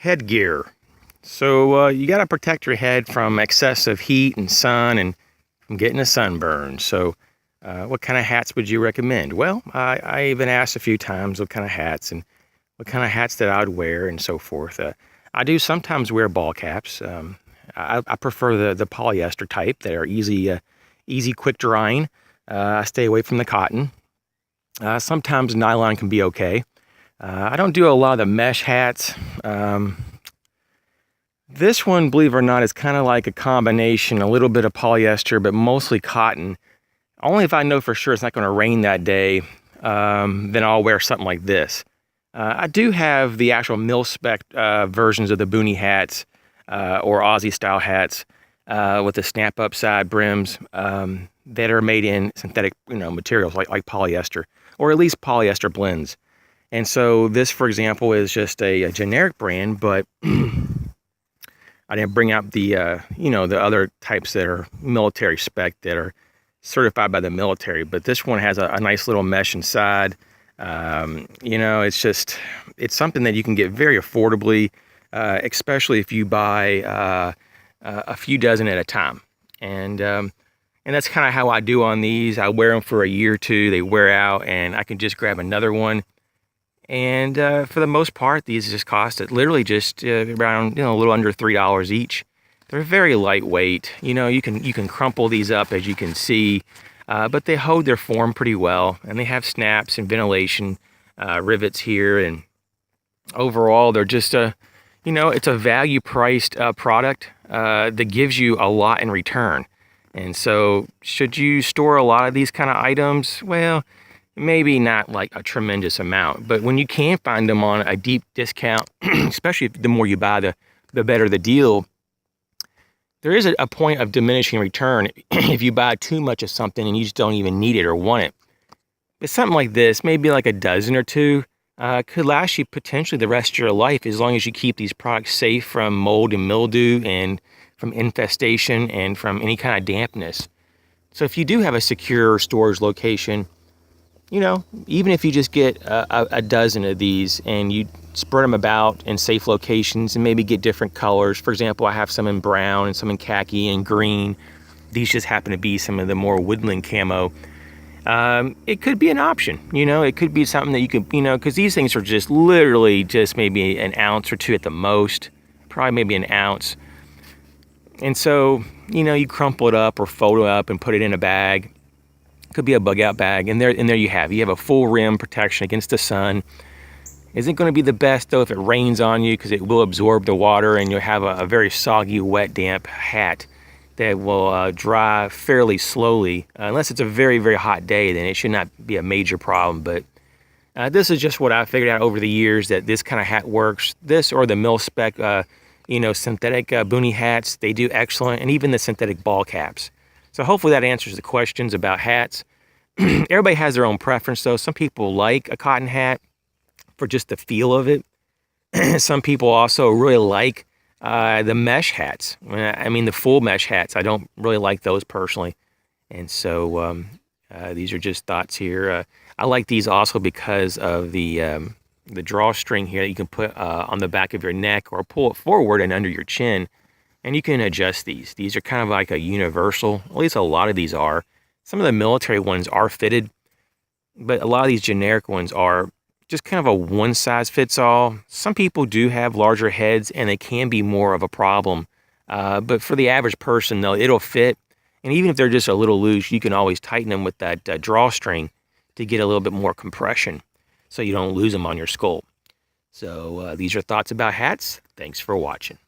Headgear. So you got to protect your head from excessive heat and sun and from getting a sunburn. So what kind of hats would you recommend? Well, I even asked a few times what kind of hats and what kind of hats that I would wear and so forth. I do sometimes wear ball caps. I prefer the polyester type that are easy, quick drying. I stay away from the cotton. Sometimes nylon can be okay. I don't do a lot of the mesh hats. This one, believe it or not, is kind of like a combination, a little bit of polyester, but mostly cotton. Only if I know for sure it's not going to rain that day, then I'll wear something like this. I do have the actual mil-spec versions of the boonie hats or Aussie style hats with the snap-up side brims that are made in synthetic, materials like polyester, or at least polyester blends. And so this, for example, is just a generic brand, but I didn't bring out the the other types that are military spec that are certified by the military. But this one has a nice little mesh inside. It's something that you can get very affordably, especially if you buy a few dozen at a time. And that's kind of how I do on these. I wear them for a year or two. They wear out, and I can just grab another one. And for the most part, these just cost literally just around a little under $3 each. They're very lightweight. You can crumple these up, as you can see, but they hold their form pretty well, and they have snaps and ventilation rivets here. And overall, they're just it's a value priced product that gives you a lot in return. And so, should you store a lot of these kind of items? Well, maybe not like a tremendous amount, but when you can find them on a deep discount, especially if the more you buy, the better the deal. There is a point of diminishing return if you buy too much of something and you just don't even need it or want it. But something like this, maybe like a dozen or two, could last you potentially the rest of your life, as long as you keep these products safe from mold and mildew and from infestation and from any kind of dampness. So if you do have a secure storage location, even if you just get a dozen of these and you spread them about in safe locations and maybe get different colors. For example, I have some in brown and some in khaki and green. These just happen to be some of the more woodland camo. It could be an option, it could be something that you could, because these things are just literally just maybe an ounce or two at the most, probably maybe an ounce. And so, you crumple it up or fold it up and put it in a bag. Could be a bug out bag, and there you have a full rim protection against the sun. Isn't going to be the best though if it rains on you, because it will absorb the water and you'll have a very soggy, wet, damp hat that will dry fairly slowly. Unless it's a very, very hot day, then it should not be a major problem. But this is just what I figured out over the years, that this kind of hat works. This or the mil-spec synthetic boonie hats, they do excellent, and even the synthetic ball caps. So hopefully that answers the questions about hats. Everybody has their own preference though. Some people like a cotton hat for just the feel of it. Some people also really like the mesh hats. I mean the full mesh hats. I don't really like those personally. And so these are just thoughts here. I like these also because of the drawstring here that you can put on the back of your neck or pull it forward and under your chin. And you can adjust these. These are kind of like a universal, at least a lot of these are. Some of the military ones are fitted, but a lot of these generic ones are just kind of a one-size-fits-all. Some people do have larger heads, and they can be more of a problem. But for the average person, though, it'll fit. And even if they're just a little loose, you can always tighten them with that drawstring to get a little bit more compression so you don't lose them on your skull. So these are thoughts about hats. Thanks for watching.